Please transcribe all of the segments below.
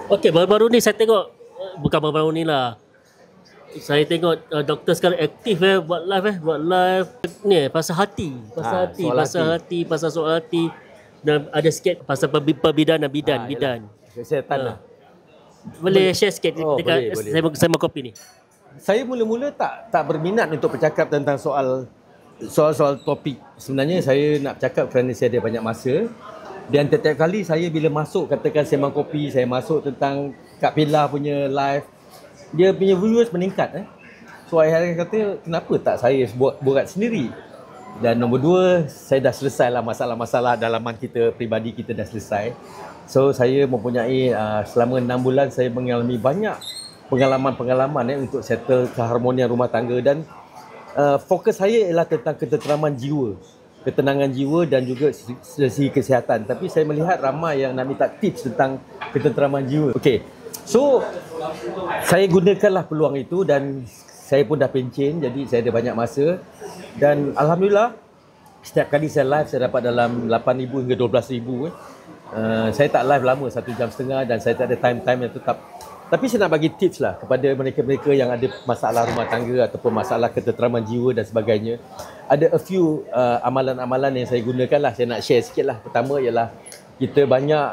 Okey, baru-baru ni saya tengok, bukan baru-baru ni lah. Saya tengok doktor sekarang aktif buat live ni pasal hati, Soal hati. pasal soal hati, dan ada sikit pasal perbidan dan bidan. Kesihatan lah. Boleh share sikit boleh. dekat saya mau kopi ni. Saya mula-mula tak berminat untuk bercakap tentang soal topik. Sebenarnya saya nak bercakap kerana saya ada banyak masa. Dan setiap kali saya bila masuk, katakan Sembang Kopi, saya masuk tentang Kak Pila punya live, dia punya viewers meningkat. So akhirnya kata, kenapa tak saya buat sendiri? Dan nombor dua, saya dah selesai lah masalah-masalah dalaman kita, peribadi kita dah selesai. So saya mempunyai selama 6 bulan saya mengalami banyak pengalaman untuk settle keharmonian rumah tangga. Dan fokus saya ialah tentang ketenteraman jiwa, ketenangan jiwa dan juga segi kesihatan. Tapi saya melihat ramai yang nak minta tips tentang ketenteraman jiwa. Okey, so saya gunakanlah peluang itu dan saya pun dah pencen, jadi saya ada banyak masa. Dan Alhamdulillah, setiap kali saya live, saya dapat dalam 8,000 hingga 12,000. Saya tak live lama, 1.5 jam, dan saya tak ada time yang tetap. Tapi saya nak bagi tips lah kepada mereka-mereka yang ada masalah rumah tangga ataupun masalah ketenteraman jiwa dan sebagainya. Ada a few amalan-amalan yang saya gunakan lah, saya nak share sikit lah. Pertama ialah kita banyak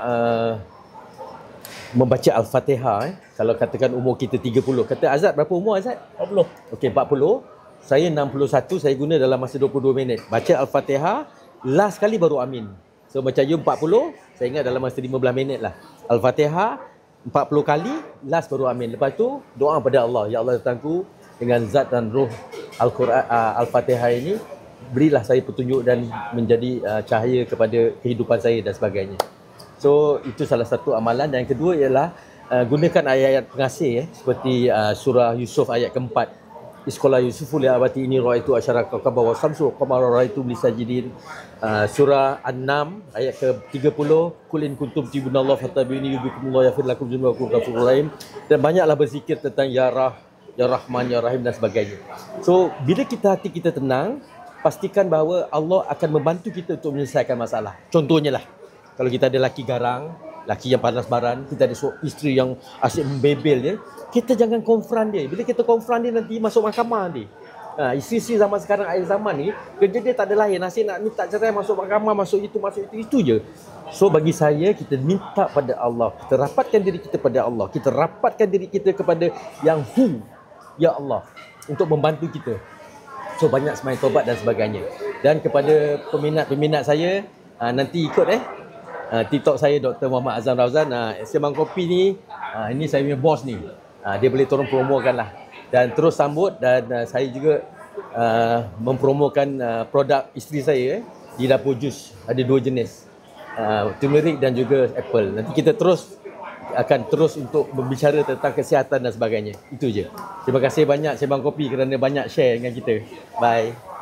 membaca Al-Fatihah. Kalau katakan umur kita 30. Kata Azad, berapa umur Azad? 40. Okey, 40. Saya 61, saya guna dalam masa 22 minit. Baca Al-Fatihah, last kali baru amin. So macam you 40, saya ingat dalam masa 15 minit lah. Al-Fatihah 40 kali, last baru amin. Lepas tu doa pada Allah, ya Allah Tuhanku, dengan zat dan roh Al-Quran, Al-Fatihah ini, berilah saya petunjuk dan menjadi cahaya kepada kehidupan saya dan sebagainya. So itu salah satu amalan. Dan yang kedua ialah gunakan ayat-ayat pengasih seperti surah Yusuf ayat keempat. Iskola Yusufu li abati ini ra'aitu asyara kawkaba wa samsu qamara ra'aitu li sajidin. Surah An-Nam ayat ke-30, qul in kuntum tuhibbunallah fattabi'uni yuhibbukumullah yaghfir lakum dzunubakum ghafurur rahim. Dan banyaklah berzikir tentang ya Rahman, ya Rahim dan sebagainya. So bila hati kita tenang, pastikan bahawa Allah akan membantu kita untuk menyelesaikan masalah. Contohnya lah, kalau kita ada laki garang, laki yang panas baran, kita ada isteri yang asyik membebel dia, kita jangan confront dia. Bila kita confront dia, nanti masuk mahkamah dia. Isteri-isteri zaman sekarang, akhir zaman ni, kerja dia tak ada lain, asyik nak minta cerai, masuk mahkamah, masuk itu je. So bagi saya, kita minta pada Allah, kita rapatkan diri kita pada Allah, kita rapatkan diri kita kepada yang ya Allah, untuk membantu kita. So banyak sembahyang taubat dan sebagainya. Dan kepada peminat-peminat saya, nanti ikut TikTok saya Dr. Muhammad Azam Rauzan. Sembang Kopi ni, ini saya punya bos ni. Dia boleh tolong promokan lah. Dan terus sambut. Dan saya juga mempromokan produk isteri saya di dapur jus. Ada 2 jenis, turmeric dan juga apple. Nanti kita akan terus untuk berbicara tentang kesihatan dan sebagainya. Itu je. Terima kasih banyak Sembang Kopi kerana banyak share dengan kita. Bye.